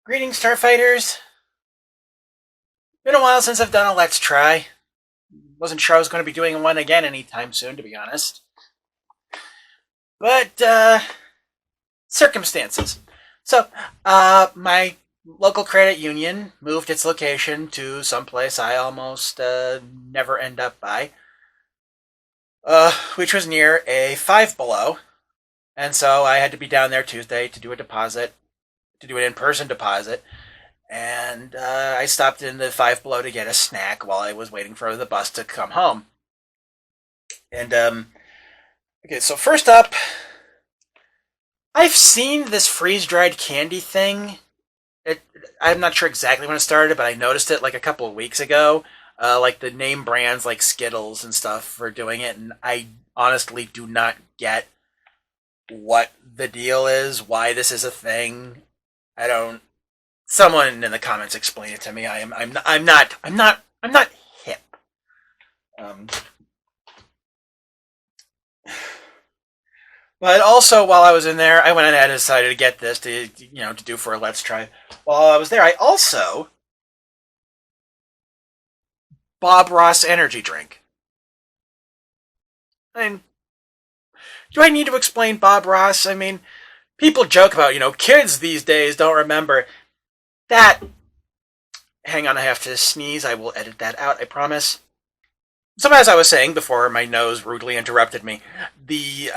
Greetings, Starfighters. Been a while since I've done a Let's Try. Wasn't sure I was going to be doing one again anytime soon, to be honest. But, circumstances. So, my local credit union moved its location to someplace I almost never end up by, which was near a Five Below. And so I had to be down there Tuesday to do a deposit, to do an in-person deposit. And I stopped in the Five Below to get a snack while I was waiting for the bus to come home. And okay, so first up, I've seen this freeze-dried candy thing. I'm not sure exactly when it started, but I noticed it like a couple of weeks ago. Like the name brands like Skittles and stuff for doing it, and I honestly do not get what the deal is, why this is a thing. I don't. Someone in the comments explain it to me. I'm not hip. Um, but also, while I was in there, I went ahead and decided to get this to do for a Let's Try. While I was there, I also Bob Ross energy drink. I mean, do I need to explain Bob Ross? I mean, people joke about kids these days don't remember that. Hang on, I have to sneeze. I will edit that out, I promise. So as I was saying before my nose rudely interrupted me, the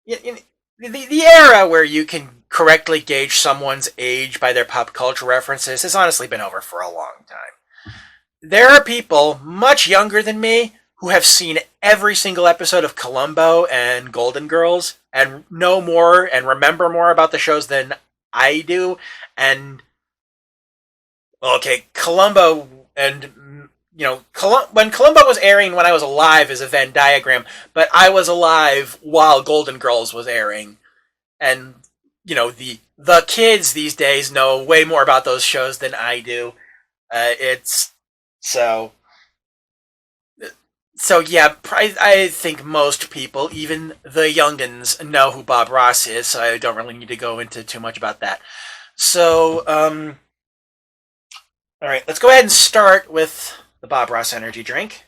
the era where you can correctly gauge someone's age by their pop culture references has honestly been over for a long time. There are people much younger than me who have seen every single episode of Columbo and Golden Girls and know more and remember more about the shows than I do. And okay, Columbo and when Columbo was airing when I was alive is a Venn diagram, but I was alive while Golden Girls was airing, and the kids these days know way more about those shows than I do. It's so yeah. I think most people, even the youngins, know who Bob Ross is. So I don't really need to go into too much about that. So all right, let's go ahead and start with the Bob Ross energy drink.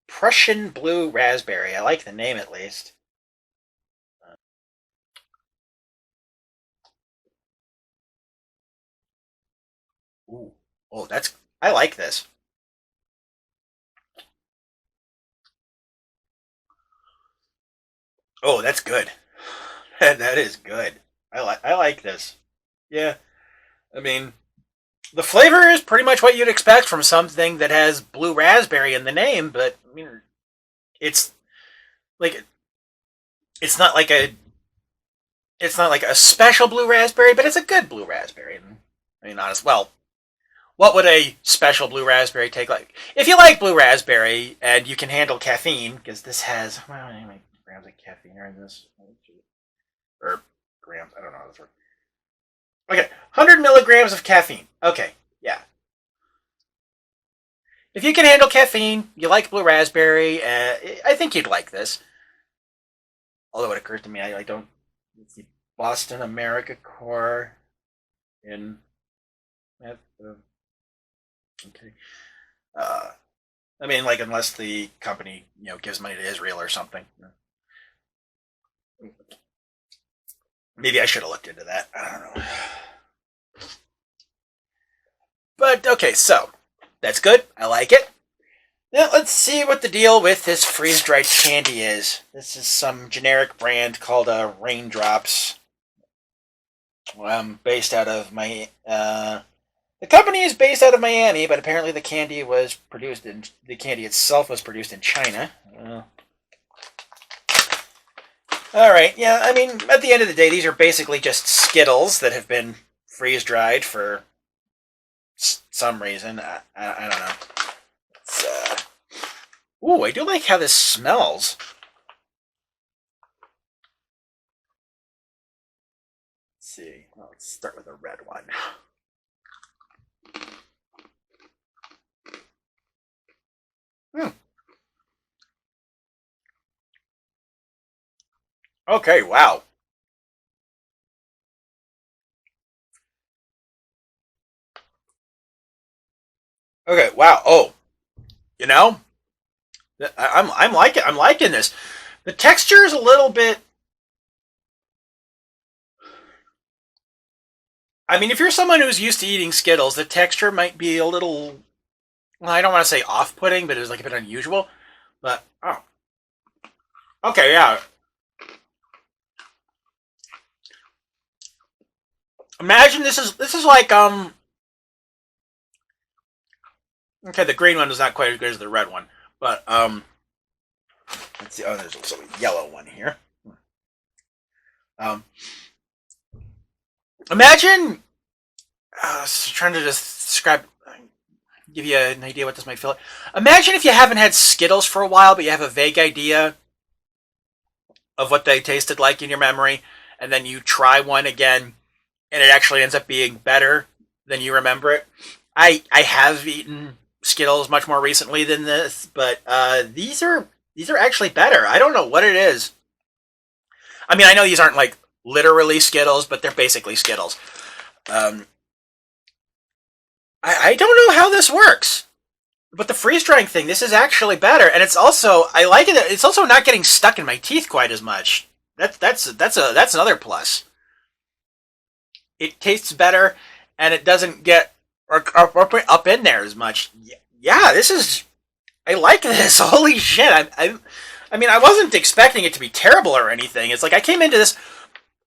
Prussian Blue Raspberry. I like the name at least. Ooh. Oh, I like this. Oh, that's good. That is good. I like this. Yeah. I mean, the flavor is pretty much what you'd expect from something that has blue raspberry in the name, but I mean, it's like it's not like a it's not like a special blue raspberry, but it's a good blue raspberry. I mean, honest. Well, what would a special blue raspberry take like? If you like blue raspberry and you can handle caffeine, because this has how many grams of caffeine are in this? Or grams? I don't know how this works. Okay, 100 milligrams of caffeine. Okay, yeah. If you can handle caffeine, you like blue raspberry, I think you'd like this. Although it occurs to me, I don't. Let's see, Boston America Core in. Okay. I mean, like, unless the company, gives money to Israel or something. Maybe I should have looked into that. I don't know. But okay, so that's good. I like it. Now let's see what the deal with this freeze-dried candy is. This is some generic brand called Raindrops. Based out of the company is based out of Miami, but apparently the candy itself was produced in China. All right, yeah. I mean, at the end of the day, these are basically just Skittles that have been freeze-dried for some reason. I don't know. Ooh, I do like how this smells. Let's see. Well, let's start with a red one. Okay, wow. Okay, wow. Oh, you know, I'm liking this. The texture is a little bit. I mean, if you're someone who's used to eating Skittles, the texture might be a little. Well, I don't want to say off-putting, but it was like a bit unusual. But oh, okay, yeah. Imagine this is like Okay, the green one is not quite as good as the red one, but let's see. Oh, there's also a yellow one here. Um, imagine trying to describe, give you an idea what this might feel like. Imagine if you haven't had Skittles for a while, but you have a vague idea of what they tasted like in your memory, and then you try one again, and it actually ends up being better than you remember it. I have eaten Skittles much more recently than this, but these are actually better. I don't know what it is. I mean, I know these aren't like literally Skittles, but they're basically Skittles. Um, I don't know how this works, but the freeze drying thing, this is actually better, and it's also I like it. It's also not getting stuck in my teeth quite as much. That's another plus. It tastes better, and it doesn't get or up in there as much. Yeah, this is. I like this. Holy shit! I mean, I wasn't expecting it to be terrible or anything. It's like I came into this.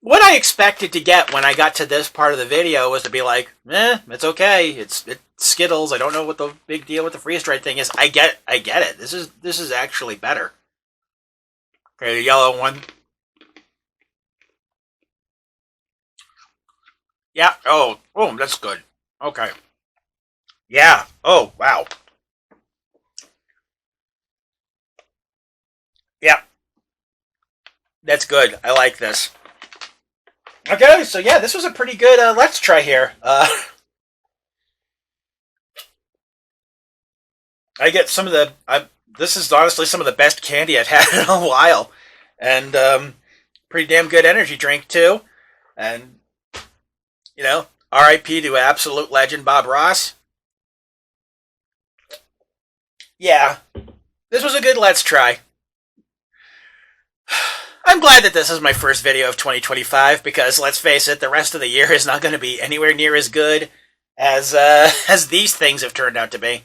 What I expected to get when I got to this part of the video was to be like, it's okay. It's Skittles. I don't know what the big deal with the freeze dried thing is. I get it. This is actually better. Okay, the yellow one. Yeah. Oh, that's good. Okay. Yeah. Oh, wow. Yeah, that's good. I like this. Okay, so yeah, this was a pretty good let's try here. I get some of the. This is honestly some of the best candy I've had in a while, and pretty damn good energy drink too. And R.I.P. to absolute legend Bob Ross. Yeah, this was a good let's try. I'm glad that this is my first video of 2025 because let's face it, the rest of the year is not going to be anywhere near as good as as these things have turned out to be.